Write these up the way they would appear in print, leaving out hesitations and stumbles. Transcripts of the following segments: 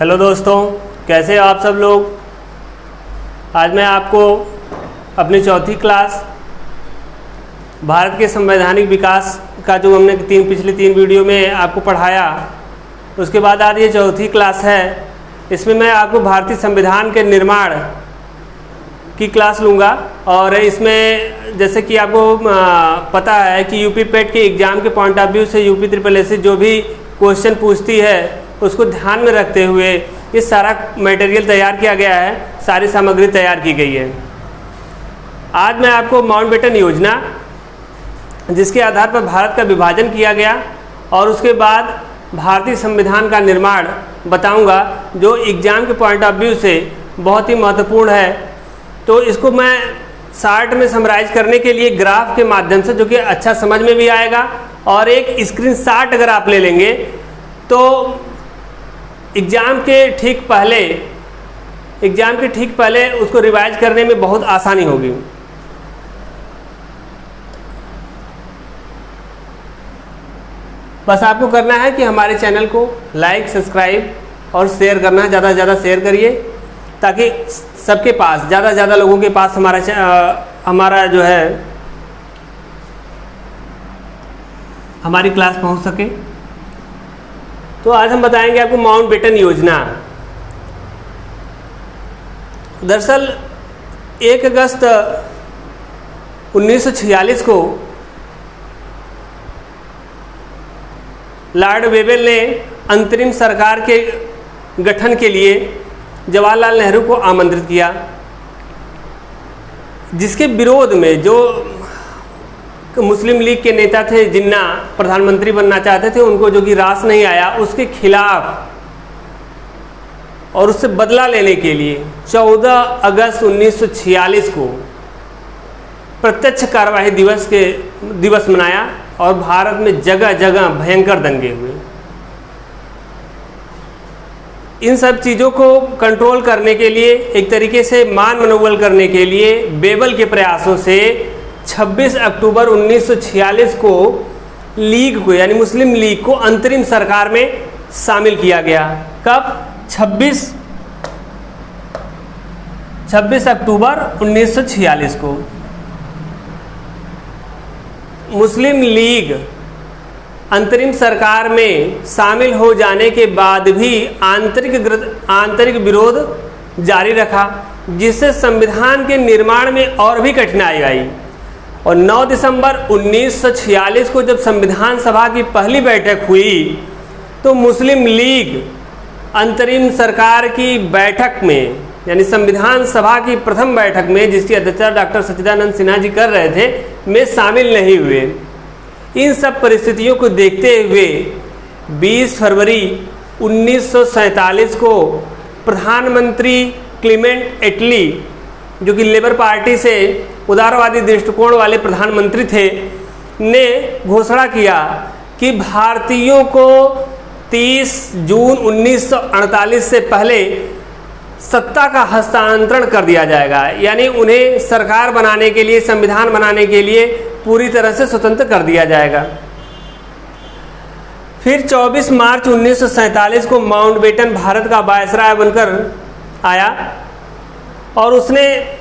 Hello दोस्तों, कैसे आप सब लोग। आज मैं आपको अपनी चौथी क्लास भारत के संवैधानिक विकास का जो हमने पिछले तीन वीडियो में आपको पढ़ाया, उसके बाद आज ये चौथी क्लास है। इसमें मैं आपको भारतीय संविधान के निर्माण की क्लास लूँगा। और इसमें जैसे कि आपको पता है कि यूपी पेट के एग्ज़ाम के पॉइंट ऑफ व्यू से यूपी SSS जो भी क्वेश्चन पूछती है उसको ध्यान में रखते हुए ये सारा मटेरियल तैयार किया गया है, सारी सामग्री तैयार की गई है। आज मैं आपको माउंटबेटन योजना, जिसके आधार पर भारत का विभाजन किया गया और उसके बाद भारतीय संविधान का निर्माण बताऊंगा, जो एग्ज़ाम के पॉइंट ऑफ व्यू से बहुत ही महत्वपूर्ण है। तो इसको मैं शार्ट में समराइज करने के लिए ग्राफ के माध्यम से, जो कि अच्छा समझ में भी आएगा, और एक स्क्रीनशॉट अगर आप ले लेंगे तो एग्ज़ाम के ठीक पहले उसको रिवाइज करने में बहुत आसानी होगी। बस आपको करना है कि हमारे चैनल को लाइक, सब्सक्राइब और शेयर करना है, ज़्यादा से ज़्यादा शेयर करिए, ताकि सबके पास, ज़्यादा से ज़्यादा लोगों के पास हमारा जो है हमारी क्लास पहुंच सके। तो आज हम बताएंगे आपको माउंटबेटन योजना। दरअसल 1 अगस्त 1946 को लॉर्ड वेवेल ने अंतरिम सरकार के गठन के लिए जवाहरलाल नेहरू को आमंत्रित किया, जिसके विरोध में जो मुस्लिम लीग के नेता थे, जिन्ना प्रधानमंत्री बनना चाहते थे, उनको जो कि रास नहीं आया, उसके खिलाफ और उससे बदला लेने के लिए 14 अगस्त 1946 को प्रत्यक्ष कार्यवाही दिवस मनाया और भारत में जगह जगह भयंकर दंगे हुए। इन सब चीज़ों को कंट्रोल करने के लिए, एक तरीके से मान मनोबल करने के लिए वेवेल के प्रयासों से 26 अक्टूबर 1946 को लीग को, यानी मुस्लिम लीग को अंतरिम सरकार में शामिल किया गया। कब? 26 अक्टूबर 1946 को। मुस्लिम लीग अंतरिम सरकार में शामिल हो जाने के बाद भी आंतरिक विरोध जारी रखा, जिससे संविधान के निर्माण में और भी कठिनाई आई। और 9 दिसंबर 1946 को जब संविधान सभा की पहली बैठक हुई, तो मुस्लिम लीग अंतरिम सरकार की बैठक में, यानी संविधान सभा की प्रथम बैठक में, जिसकी अध्यक्षता डॉक्टर सच्चिदानंद सिन्हा जी कर रहे थे, में शामिल नहीं हुए। इन सब परिस्थितियों को देखते हुए 20 फरवरी 1947 को प्रधानमंत्री क्लीमेंट एटली, जो कि लेबर पार्टी से उदारवादी दृष्टिकोण वाले प्रधानमंत्री थे, ने घोषणा किया कि भारतीयों को 30 जून 1948 से पहले सत्ता का हस्तांतरण कर दिया जाएगा, यानी उन्हें सरकार बनाने के लिए, संविधान बनाने के लिए पूरी तरह से स्वतंत्र कर दिया जाएगा। फिर 24 मार्च 1947 को माउंटबेटन भारत का वायसराय बनकर आया और उसने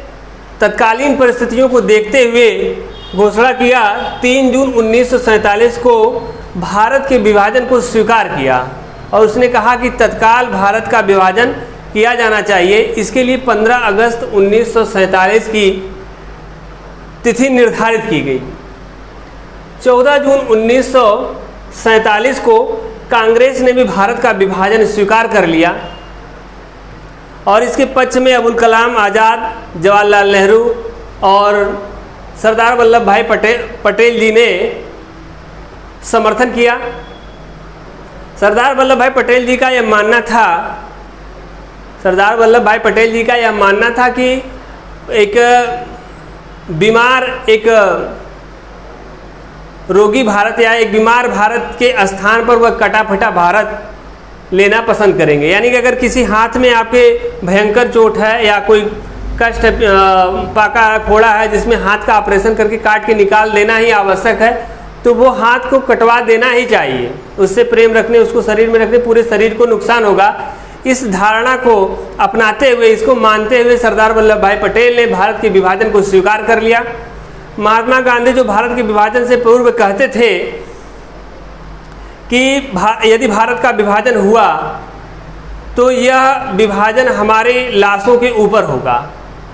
तत्कालीन परिस्थितियों को देखते हुए घोषणा किया, 3 जून 1947 को भारत के विभाजन को स्वीकार किया और उसने कहा कि तत्काल भारत का विभाजन किया जाना चाहिए। इसके लिए 15 अगस्त 1947 की तिथि निर्धारित की गई। 14 जून 1947 को कांग्रेस ने भी भारत का विभाजन स्वीकार कर लिया और इसके पक्ष में अबुल कलाम आज़ाद, जवाहरलाल नेहरू और सरदार वल्लभ भाई पटेल जी ने समर्थन किया। सरदार वल्लभ भाई पटेल जी का यह मानना था कि एक रोगी भारत या एक बीमार भारत के स्थान पर वह कटा फटा भारत लेना पसंद करेंगे। यानी कि अगर किसी हाथ में आपके भयंकर चोट है या कोई कष्ट पाका फोड़ा है जिसमें हाथ का ऑपरेशन करके काट के निकाल देना ही आवश्यक है, तो वो हाथ को कटवा देना ही चाहिए। उससे प्रेम रखने, उसको शरीर में रखने, पूरे शरीर को नुकसान होगा, इस धारणा को अपनाते हुए, इसको मानते हुए सरदार वल्लभ भाई पटेल ने भारत के विभाजन को स्वीकार कर लिया। महात्मा गांधी जो भारत के विभाजन से पूर्व कहते थे कि यदि भारत का विभाजन हुआ तो यह विभाजन हमारे लाशों के ऊपर होगा,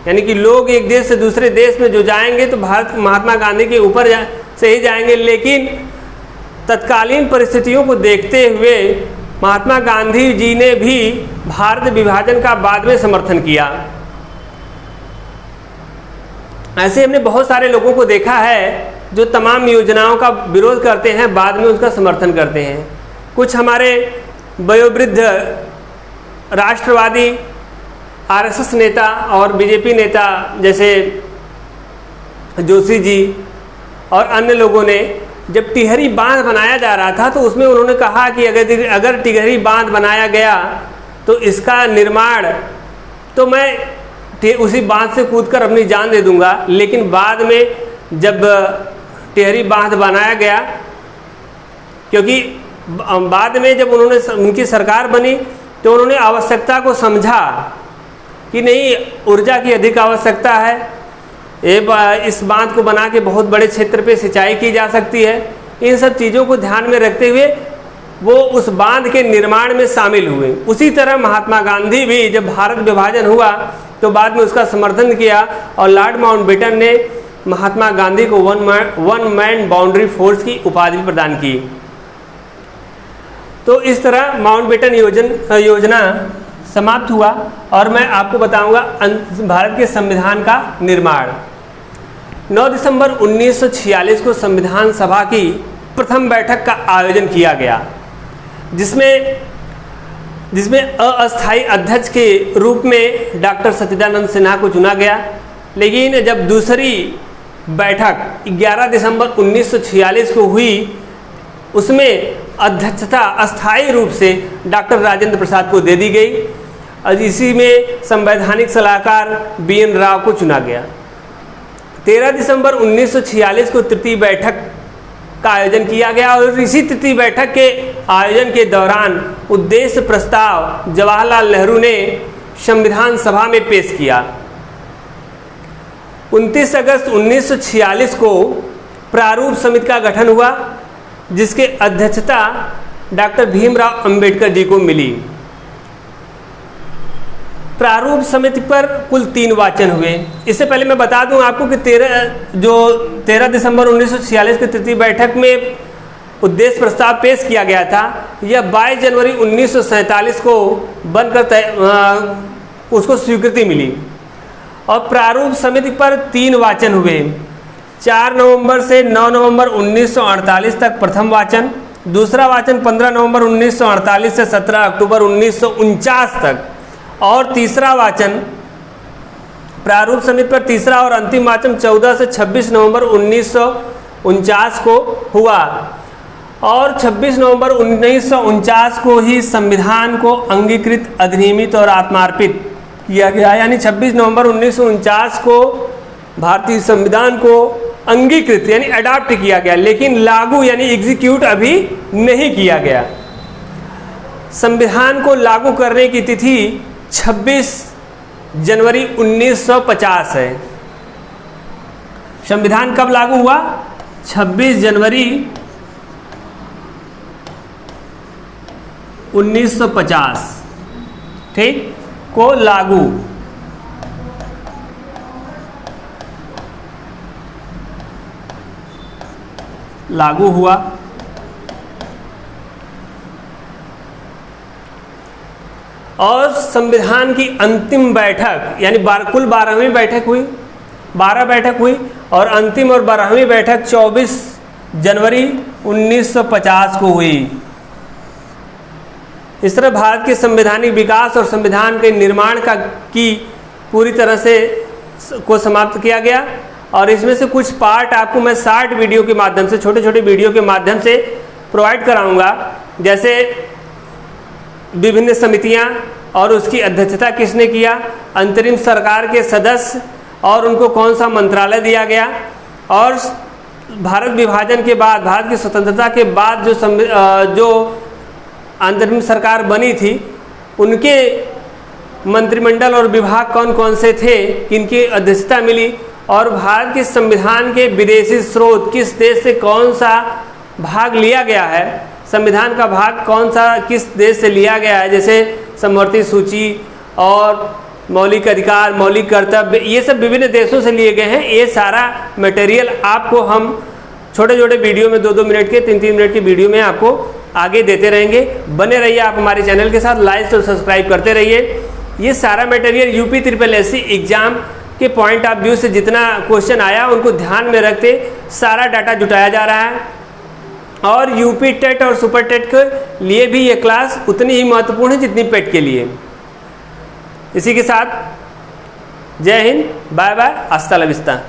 यानी कि लोग एक देश से दूसरे देश में जो जाएंगे तो भारत महात्मा गांधी के ऊपर से ही जाएंगे। लेकिन तत्कालीन परिस्थितियों को देखते हुए महात्मा गांधी जी ने भी भारत विभाजन का बाद में समर्थन किया। ऐसे हमने बहुत सारे लोगों को देखा है जो तमाम योजनाओं का विरोध करते हैं, बाद में उसका समर्थन करते हैं। कुछ हमारे वयोवृद्ध राष्ट्रवादी आरएसएस नेता और बीजेपी नेता जैसे जोशी जी और अन्य लोगों ने जब टिहरी बांध बनाया जा रहा था तो उसमें उन्होंने कहा कि अगर टिहरी बांध बनाया गया तो इसका निर्माण तो मैं उसी बांध से कूदकर अपनी जान दे दूंगा। लेकिन बाद में जब टिहरी बांध बनाया गया, क्योंकि बाद में जब उनकी सरकार बनी तो उन्होंने आवश्यकता को समझा कि नहीं, ऊर्जा की अधिक आवश्यकता है, इस बांध को बना के बहुत बड़े क्षेत्र पे सिंचाई की जा सकती है। इन सब चीज़ों को ध्यान में रखते हुए वो उस बांध के निर्माण में शामिल हुए। उसी तरह महात्मा गांधी भी जब भारत विभाजन हुआ तो बाद में उसका समर्थन किया और लॉर्ड माउंटबेटन ने महात्मा गांधी को वन मैन बाउंड्री फोर्स की उपाधि प्रदान की। तो इस तरह माउंटबेटन योजना समाप्त हुआ और मैं आपको बताऊंगा भारत के संविधान का निर्माण। 9 दिसंबर 1946 को संविधान सभा की प्रथम बैठक का आयोजन किया गया, जिसमें अस्थायी अध्यक्ष के रूप में डॉक्टर सच्चिदानंद सिन्हा को चुना गया। लेकिन जब दूसरी बैठक 11 दिसंबर 1946 को हुई, उसमें अध्यक्षता अस्थायी रूप से डॉक्टर राजेंद्र प्रसाद को दे दी गई और इसी में संवैधानिक सलाहकार BN राव को चुना गया। 13 दिसंबर 1946 को तृतीय बैठक का आयोजन किया गया और इसी तृतीय बैठक के आयोजन के दौरान उद्देश्य प्रस्ताव जवाहरलाल नेहरू ने संविधान सभा में पेश किया। 29 अगस्त 1946 को प्रारूप समिति का गठन हुआ, जिसके अध्यक्षता डॉक्टर भीमराव अंबेडकर जी को मिली। प्रारूप समिति पर कुल 3 वाचन हुए। इससे पहले मैं बता दूं आपको कि 13 दिसंबर 1946 की तृतीय बैठक में उद्देश्य प्रस्ताव पेश किया गया था। यह 22 जनवरी 1947 को बनकर उसको स्वीकृति मिली और प्रारूप समिति पर 3 वाचन हुए। 4 नवंबर से 9 नवंबर 1948 तक प्रथम वाचन, दूसरा वाचन 15 नवंबर 1948 से 17 अक्टूबर 1949 तक और तीसरा वाचन प्रारूप समिति पर तीसरा और अंतिम वाचन 14 से 26 नवंबर 1949 को हुआ और 26 नवंबर 1949 को ही संविधान को अंगीकृत, अधिनियमित और आत्मार्पित किया गया। यानी 26 नवंबर 1949 को भारतीय संविधान को अंगीकृत यानी अडॉप्ट किया गया, लेकिन लागू यानी एग्जीक्यूट अभी नहीं किया गया। संविधान को लागू करने की तिथि 26 जनवरी 1950 है। संविधान कब लागू हुआ? 26 जनवरी 1950 ठीक को लागू हुआ। और संविधान की अंतिम बैठक यानी कुल 12वीं बैठक हुई, 12 बैठक हुई और अंतिम और 12वीं बैठक 24 जनवरी 1950 को हुई। इस तरह भारत के संवैधानिक विकास और संविधान के निर्माण की पूरी तरह से को समाप्त किया गया। और इसमें से कुछ पार्ट आपको मैं शॉर्ट वीडियो के माध्यम से, छोटे छोटे वीडियो के माध्यम से प्रोवाइड कराऊंगा, जैसे विभिन्न समितियां और उसकी अध्यक्षता किसने किया, अंतरिम सरकार के सदस्य और उनको कौन सा मंत्रालय दिया गया, और भारत विभाजन के बाद, भारत की स्वतंत्रता के बाद जो अंतरिम सरकार बनी थी उनके मंत्रिमंडल और विभाग कौन कौन से थे, किनकी अध्यक्षता मिली, और भारत के संविधान के विदेशी स्रोत किस देश से कौन सा भाग लिया गया है, संविधान का भाग कौन सा किस देश से लिया गया है, जैसे समवर्ती सूची और मौलिक अधिकार, मौलिक कर्तव्य, ये सब विभिन्न देशों से लिए गए हैं। ये सारा मटेरियल आपको हम छोटे छोटे वीडियो में 2-2 मिनट के 3-3 मिनट की वीडियो में आपको आगे देते रहेंगे। बने रहिए आप हमारे चैनल के साथ, लाइक और सब्सक्राइब करते रहिए। ये सारा मटेरियल यूपी SSSC एग्जाम के पॉइंट ऑफ व्यू से जितना क्वेश्चन आया उनको ध्यान में रखते सारा डाटा जुटाया जा रहा है, और यूपी टेट और सुपर टेट के लिए भी ये क्लास उतनी ही महत्वपूर्ण है जितनी पेट के लिए। इसी के साथ जय हिंद, बाय बाय, हस्ता ला विस्ता।